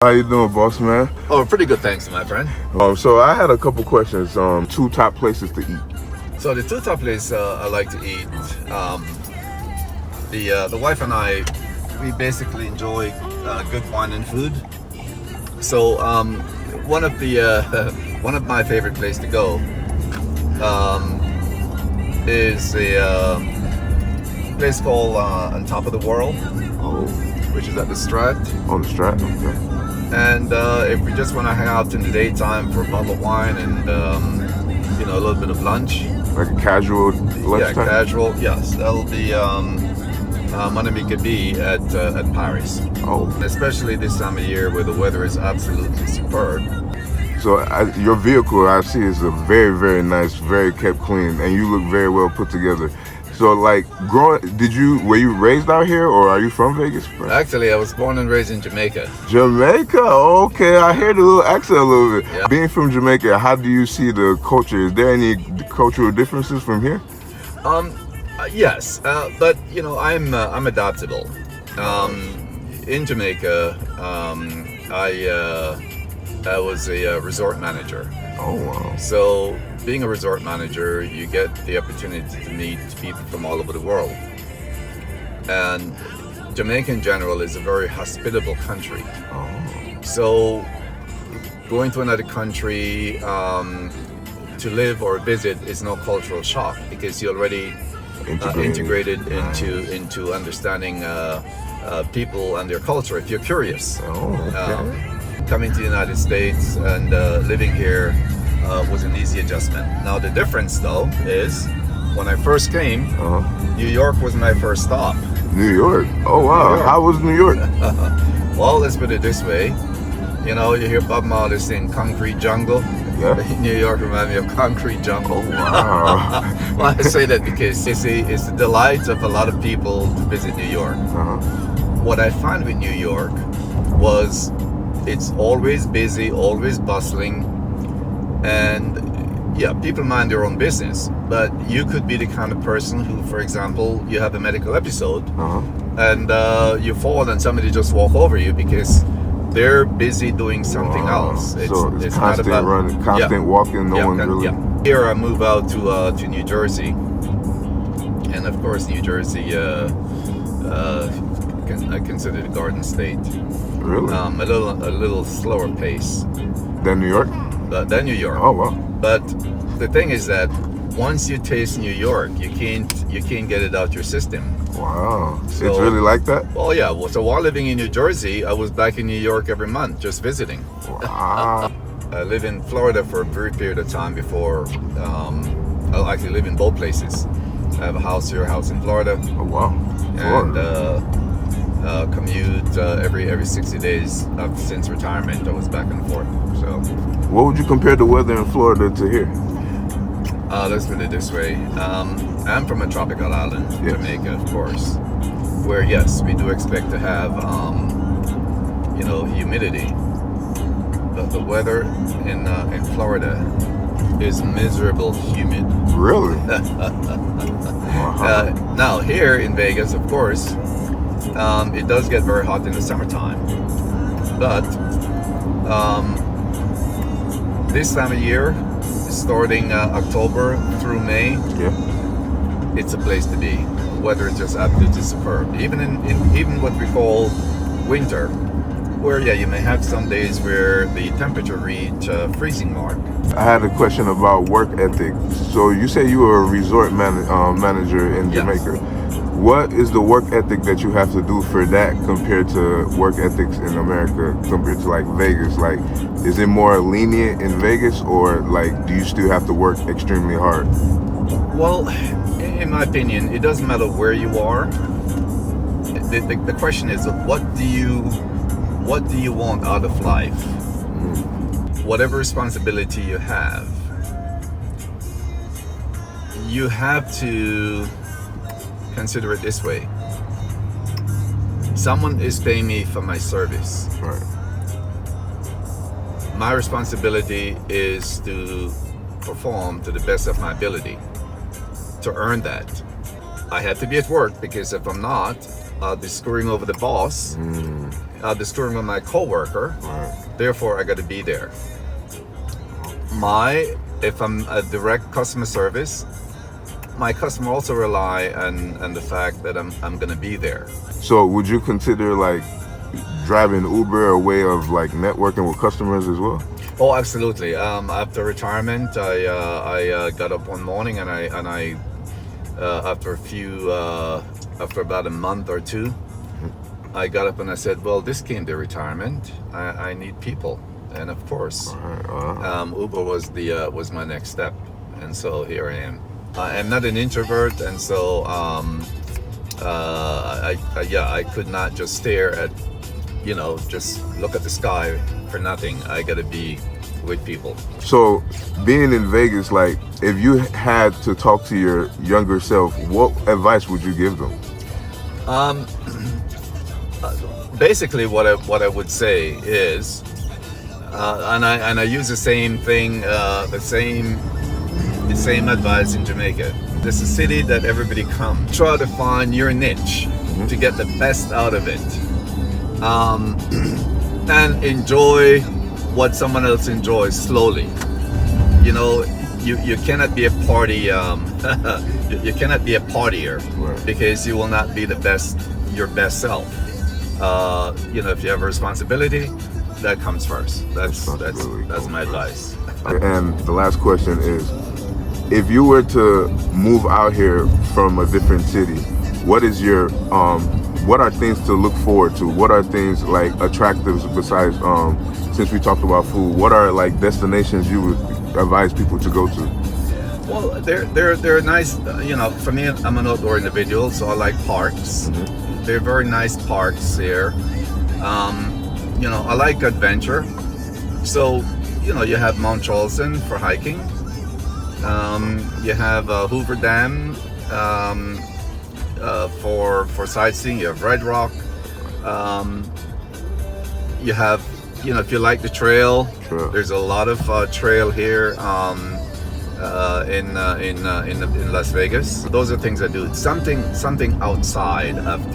How you doing, boss man? Oh, pretty good, thanks, my friend. So I had a couple questions. 2 top places to eat. So the two top places I like to eat, the wife and I, we basically enjoy good wine and food. So one of the one of my favorite places to go is a place called On Top of the World, which is at the Strat. On the Strat, okay. And if we just want to hang out in the daytime for a bottle of wine and a little bit of lunch, Like a casual lunchtime? yeah, casual, yes, that'll be Monami Gabi at Paris. Oh. Especially this time of year where the weather is absolutely superb. So your vehicle, I see, is a very, very nice, very kept clean, and you look very well put together. So, like, were you raised out here, or are you from Vegas? Actually, I was born and raised in Jamaica. Jamaica, okay. I hear the little accent a little bit. Yeah. Being from Jamaica, how do you see the culture? Is there any cultural differences from here? Yes, but I'm adaptable. In Jamaica, I was a resort manager. Oh, wow. So, being a resort manager, you get the opportunity to meet people from all over the world. And Jamaica in general is a very hospitable country. Oh. So, going to another country to live or visit is no cultural shock because you're already integrated into understanding people and their culture if you're curious. Oh, okay. Coming to the United States and living here was an easy adjustment. Now the difference though is when I first came, New York was my first stop. New York? Oh wow. York. How was New York? Well, let's put it this way. You hear Bob Marley sing Concrete Jungle. Yeah. New York reminds me of Concrete Jungle. Oh, wow. Well, I say that because it's the delight of a lot of people to visit New York. What I found with New York was it's always busy, always bustling, and yeah, people mind their own business. But you could be the kind of person who, for example, you have a medical episode and you fall and somebody just walk over you because they're busy doing something else. It's constant not about running, constant walking. No one's really. Yeah. Here I move out to New Jersey, and of course New Jersey, I consider the Garden State. Really? A little slower pace than New York. Than New York. Oh wow! But the thing is that once you taste New York, you can't get it out your system. Wow, so, it's really like that? Oh yeah. Well, so while living in New Jersey, I was back in New York every month just visiting. Wow. I lived in Florida for a brief period of time before. I actually live in both places. I have a house here, a house in Florida. Oh wow. Florida. And commute every 60 days since retirement. I was back and forth. So, what would you compare the weather in Florida to here? Let's put it this way. I'm from a tropical island, Jamaica, of course, where yes, we do expect to have humidity. But the weather in Florida is miserable humid. Really? Now here in Vegas, of course, it does get very hot in the summertime, but this time of year, starting October through May, it's a place to be. The weather is just absolutely superb. Even in what we call winter, where you may have some days where the temperature reach freezing mark. I had a question about work ethic. So you say you were a resort manager in Jamaica. What is the work ethic that you have to do for that compared to work ethics in America compared to like Vegas? Like, is it more lenient in Vegas, or like do you still have to work extremely hard? Well, in my opinion, it doesn't matter where you are. The question is, what do you want out of life? Whatever responsibility you have to consider it this way. Someone is paying me for my service. Right. My responsibility is to perform to the best of my ability. To earn that, I have to be at work, because if I'm not, I'll be screwing over the boss discovering with my coworker. Right. Therefore, I got to be there. If I'm a direct customer service, my customer also rely on the fact that I'm gonna be there. So would you consider like driving Uber a way of like networking with customers as well? Oh, absolutely. After retirement, I got up one morning and I after about a month or two, I got up and I said, well, this came to retirement. I need people. And of course, Uber was my next step, and so here I am. I'm not an introvert, and so I could not just stare at, just look at the sky for nothing. I got to be with people. So being in Vegas, like if you had to talk to your younger self, what advice would you give them? Basically, what I would say is. And I use the same thing, the same advice in Jamaica. This is a city that everybody comes. Try to find your niche to get the best out of it, and enjoy what someone else enjoys slowly. You cannot be a party. You cannot be a partier, right, because you will not be your best self. If you have a responsibility, that comes first. That's my advice. And the last question is, if you were to move out here from a different city, what are things to look forward to? What are things like attractives besides, since we talked about food, what are like destinations you would advise people to go to? Well, they're nice. For me, I'm an outdoor individual, so I like parks. Mm-hmm. They're very nice parks here. I like adventure. So, you have Mount Charleston for hiking. You have Hoover Dam for sightseeing. You have Red Rock. You have, if you like the trail, there's a lot of trail here in Las Vegas. Those are things I do. Something outside of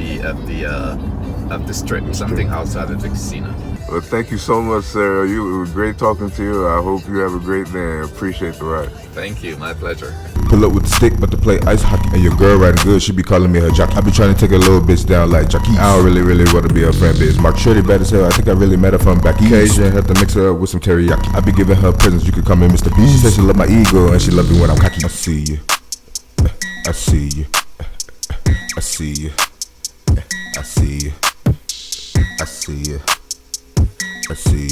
the strip, something outside of the casino. Well, thank you so much, Sarah. It was great talking to you. I hope you have a great day and appreciate the ride. Thank you, my pleasure. Pull up with the stick, but to play ice hockey. And your girl riding good, she be calling me her jockey. I be trying to take a little bitch down like jockey. I don't really want to be her friend, bitch. Mark Shorty bad as hell. I think I really met her from back east. Cajun, had to mix her up with some teriyaki. I be giving her presents, you could call me Mr. B. She said she love my ego and she love me when I'm cocky. I see you. I see you. I see you. I see you. I see you. I see you.